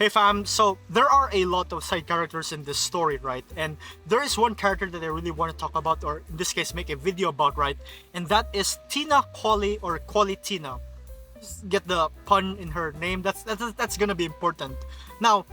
Hey fam, so there are a lot of side characters in this story, right? And there is one character that I really want to talk about, or in this case make a video about, right? And that is Tina Quali, or Quali Tina. Get the pun in her name. That's gonna be important. Now,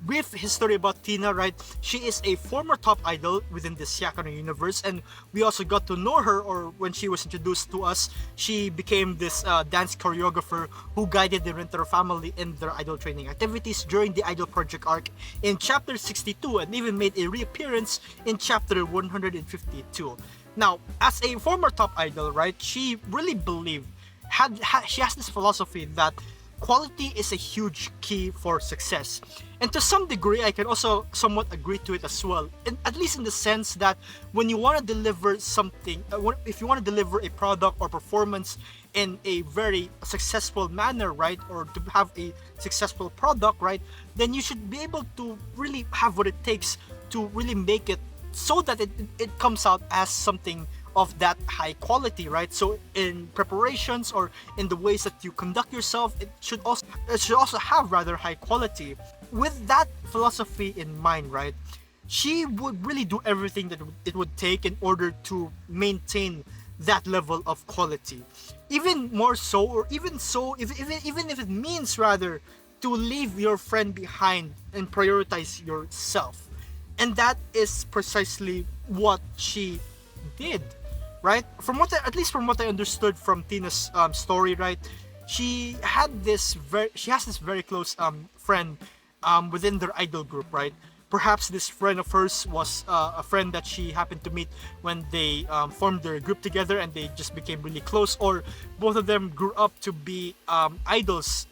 brief history about Tina, right? She is a former top idol within the Kano universe, and we also got to know her, or when she was introduced to us, she became this dance choreographer who guided the Rentaro family in their idol training activities during the Idol Project arc in chapter 62, and even made a reappearance in chapter 152. Now, as a former top idol, right, she really believed she has this philosophy that quality is a huge key for success, and to some degree I can also somewhat agree to it as well, at least in the sense that when you want to deliver something, if you want to deliver a product or performance in a very successful manner, right, or to have a successful product, right, then you should be able to really have what it takes to really make it so that it comes out as something of that high quality, right? So in preparations or in the ways that you conduct yourself, it should also have rather high quality. With that philosophy in mind, right, she would really do everything that it would take in order to maintain that level of quality, even more so, or even if it means rather to leave your friend behind and prioritize yourself. And that is precisely what she did, right? At least from what I understood from Tina's story, right, she has this very close friend within their idol group, right? Perhaps this friend of hers was a friend that she happened to meet when they formed their group together, and they just became really close, or both of them grew up to be idols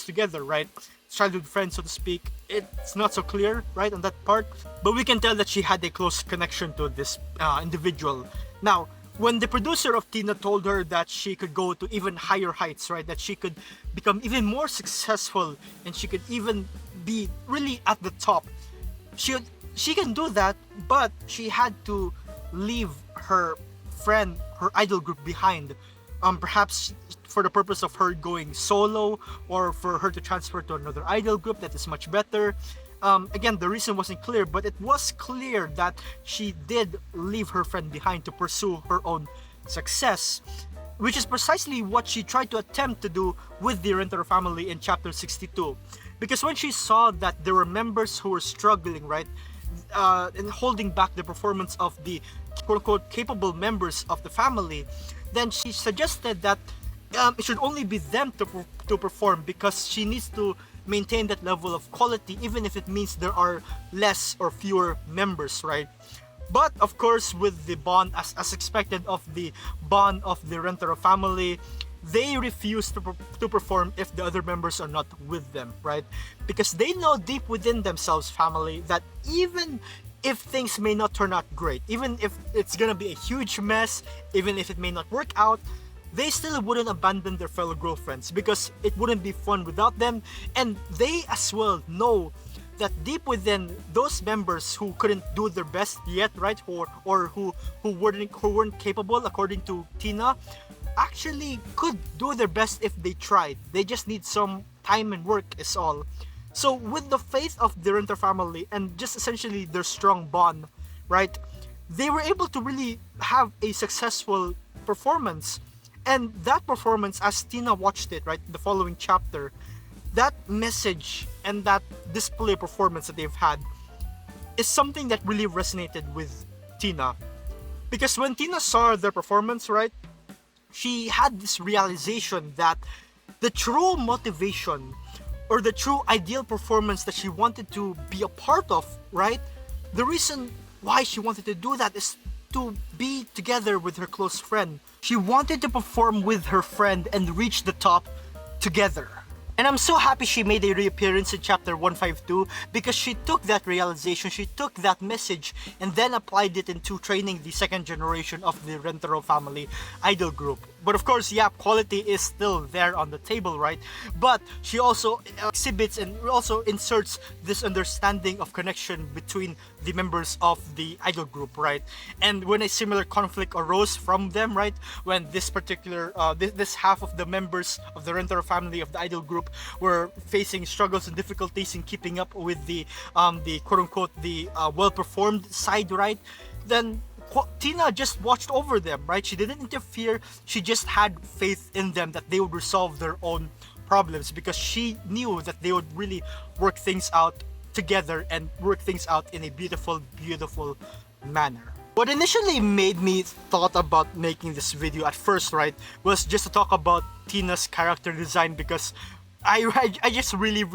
together, right? Childhood friends, so to speak. It's not so clear, right, on that part, but we can tell that she had a close connection to this individual. Now, when the producer of Tina told her that she could go to even higher heights, right, that she could become even more successful and she could even be really at the top, she can do that, but she had to leave her friend, her idol group behind, perhaps for the purpose of her going solo, or for her to transfer to another idol group that is much better. Again, the reason wasn't clear, but it was clear that she did leave her friend behind to pursue her own success, which is precisely what she tried to attempt to do with the Rentaro family in chapter 62. Because when she saw that there were members who were struggling, right, and holding back the performance of the quote-unquote capable members of the family, then she suggested that it should only be them to perform, because she needs to maintain that level of quality, even if it means there are less or fewer members, right? But of course, with the bond, as expected of the bond of the Rentaro family, they refuse to perform if the other members are not with them, right? Because they know deep within themselves, family, that even if things may not turn out great, even if it's gonna be a huge mess, even if it may not work out, they still wouldn't abandon their fellow girlfriends, because it wouldn't be fun without them. And they as well know that deep within, those members who couldn't do their best yet, right, or who weren't capable, according to Tina, actually could do their best if they tried. They just need some time and work is all. So with the faith of the Rentaro family and just essentially their strong bond, right, they were able to really have a successful performance. And that performance, as Tina watched it, right, the following chapter, that message and that display performance that they've had is something that really resonated with Tina. Because when Tina saw their performance, right, she had this realization that the true motivation, or the true ideal performance that she wanted to be a part of, right, the reason why she wanted to do that is to be together with her close friend. She wanted to perform with her friend and reach the top together. And I'm so happy she made a reappearance in chapter 152, because she took that realization, she took that message, and then applied it into training the second generation of the Rentaro family idol group. But of course, yeah, quality is still there on the table, right? But she also exhibits and also inserts this understanding of connection between the members of the idol group, right? And when a similar conflict arose from them, right, when this particular this half of the members of the Rentaro family of the idol group were facing struggles and difficulties in keeping up with the quote unquote the well performed side, right, then Tina just watched over them, right? She didn't interfere. She just had faith in them that they would resolve their own problems, because she knew that they would really work things out together and work things out in a beautiful, beautiful manner. What initially made me thought about making this video at first, right, was just to talk about Tina's character design, because I just really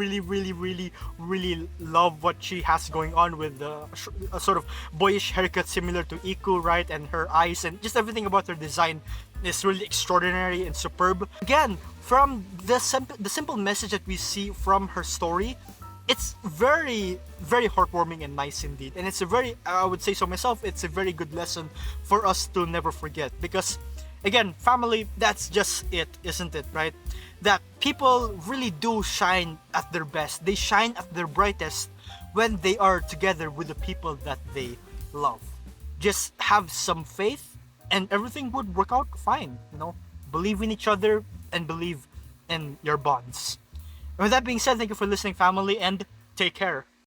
love what she has going on with a sort of boyish haircut similar to Iku, right, and her eyes and just everything about her design is really extraordinary and superb. Again, from the simple message that we see from her story, it's very heartwarming and nice indeed, and it's a very, I would say so myself, it's a very good lesson for us to never forget, because again, family, that's just it, isn't it, right? That people really do shine at their best. They shine at their brightest when they are together with the people that they love. Just have some faith and everything would work out fine, you know? Believe in each other and believe in your bonds. And with that being said, thank you for listening, family, and take care.